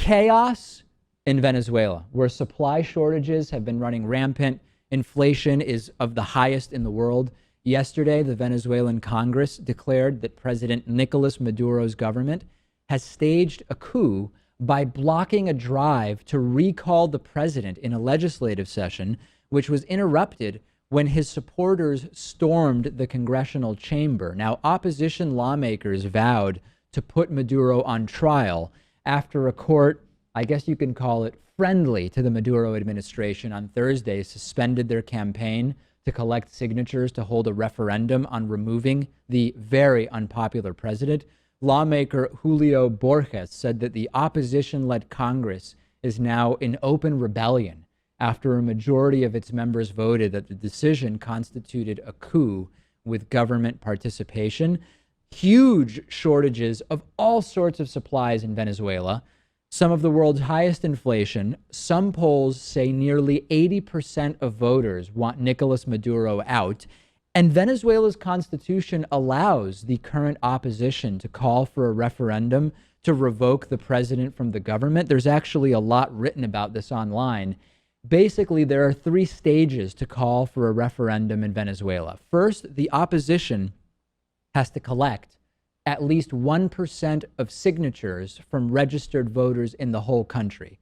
chaos in Venezuela, where supply shortages have been running rampant. Inflation is of the highest in the world. Yesterday, the Venezuelan Congress declared that President Nicholas Maduro's government has staged a coup by blocking a drive to recall the president in a legislative session, which was interrupted when his supporters stormed the congressional chamber. Now, opposition lawmakers vowed to put Maduro on trial after a court, I guess you can call it friendly to the Maduro administration, on Thursday suspended their campaign to collect signatures to hold a referendum on removing the very unpopular president. Lawmaker Julio Borges said that the opposition-led Congress is now in open rebellion after a majority of its members voted that the decision constituted a coup with government participation. Huge shortages of all sorts of supplies in Venezuela, some of the world's highest inflation. Some polls say nearly 80% of voters want Nicolas Maduro out. And Venezuela's constitution allows the current opposition to call for a referendum to revoke the president from the government. There's actually a lot written about this online. Basically, there are three stages to call for a referendum in Venezuela. First, the opposition has to collect at least 1% of signatures from registered voters in the whole country.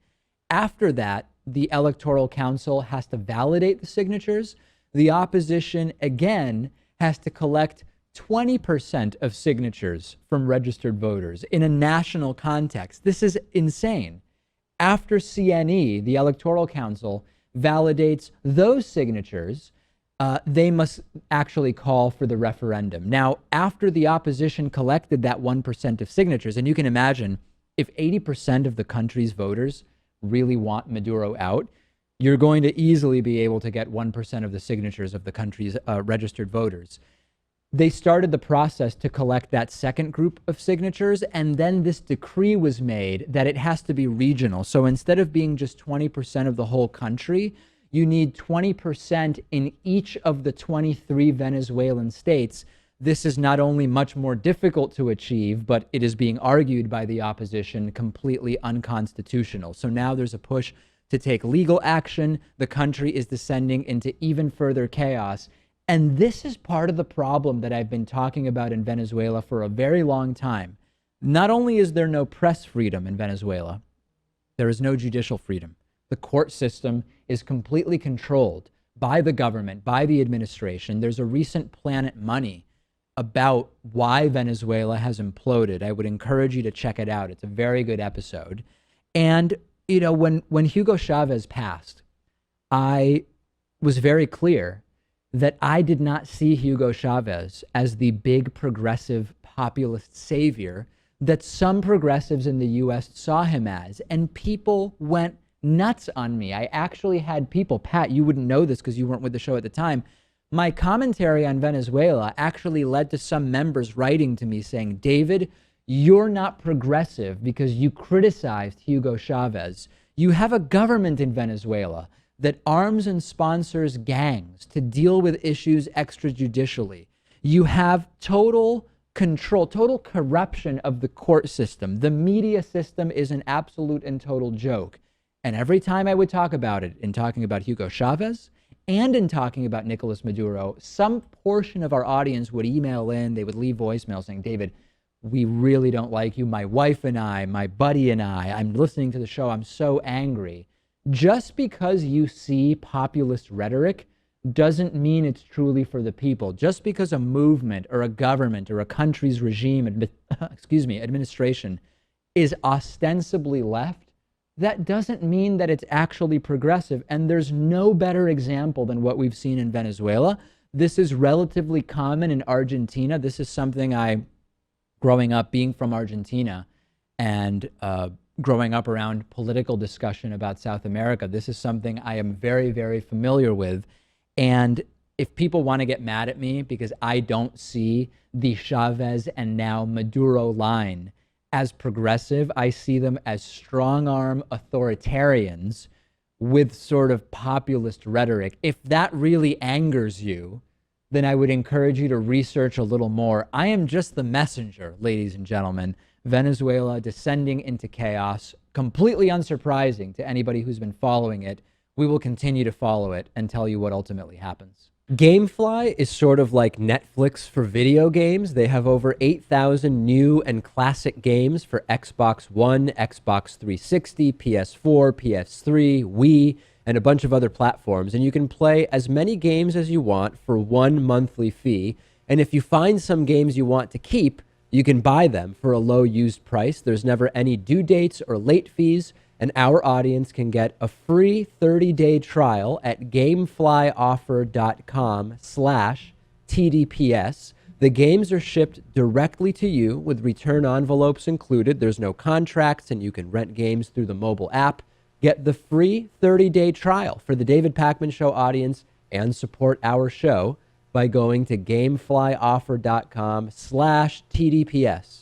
After that, the Electoral Council has to validate the signatures. The opposition, again, has to collect 20% of signatures from registered voters in a national context. This is insane. After CNE, the Electoral Council, validates those signatures, they must actually call for the referendum. Now, after the opposition collected that 1% of signatures, and you can imagine if 80% of the country's voters really want Maduro out, you're going to easily be able to get 1% of the signatures of the country's registered voters. They started the process to collect that second group of signatures, and then this decree was made that it has to be regional. So instead of being just 20% of the whole country, you need 20% in each of the 23 Venezuelan states. This is not only much more difficult to achieve, but it is being argued by the opposition completely unconstitutional. So now there's a push to take legal action. The country is descending into even further chaos. And this is part of the problem that I've been talking about in Venezuela for a very long time. Not only is there no press freedom in Venezuela, there is no judicial freedom. The court system is completely controlled by the government, by the administration. There's a recent Planet Money about why Venezuela has imploded. I would encourage you to check it out. It's a very good episode. And, you know, when Hugo Chavez passed, I was very clear that I did not see Hugo Chavez as the big progressive populist savior that some progressives in the US saw him as. And people went nuts on me. I actually had people, Pat, you wouldn't know this because you weren't with the show at the time. My commentary on Venezuela actually led to some members writing to me saying, David, you're not progressive because you criticized Hugo Chavez. You have a government in Venezuela that arms and sponsors gangs to deal with issues extrajudicially. You have total control, total corruption of the court system. The media system is an absolute and total joke. And every time I would talk about it, in talking about Hugo Chavez and in talking about Nicolas Maduro, some portion of our audience would email in, they would leave voicemail saying, David, we really don't like you. My wife and I, my buddy and I'm listening to the show, I'm so angry. Just because you see populist rhetoric doesn't mean it's truly for the people. Just because a movement or a government or a country's regime, administration is ostensibly left, that doesn't mean that it's actually progressive. And there's no better example than what we've seen in Venezuela. This is relatively common in Argentina. This is something growing up, being from Argentina and growing up around political discussion about South America, this is something I am very, very familiar with. And if people want to get mad at me because I don't see the Chavez and now Maduro line as progressive, I see them as strong-arm authoritarians with sort of populist rhetoric. If that really angers you, then I would encourage you to research a little more. I am just the messenger, ladies and gentlemen. Venezuela descending into chaos, completely unsurprising to anybody who's been following it, we will continue to follow it and tell you what ultimately happens. GameFly is sort of like Netflix for video games. They have over 8,000 new and classic games for Xbox One, Xbox 360, PS4, PS3, Wii, and a bunch of other platforms. And you can play as many games as you want for one monthly fee. And if you find some games you want to keep, you can buy them for a low used price. There's never any due dates or late fees. And our audience can get a free 30-day trial at gameflyoffer.com/TDPS. The games are shipped directly to you with return envelopes included. There's no contracts, and you can rent games through the mobile app. Get the free 30-day trial for the David Pakman Show audience and support our show by going to gameflyoffer.com/TDPS.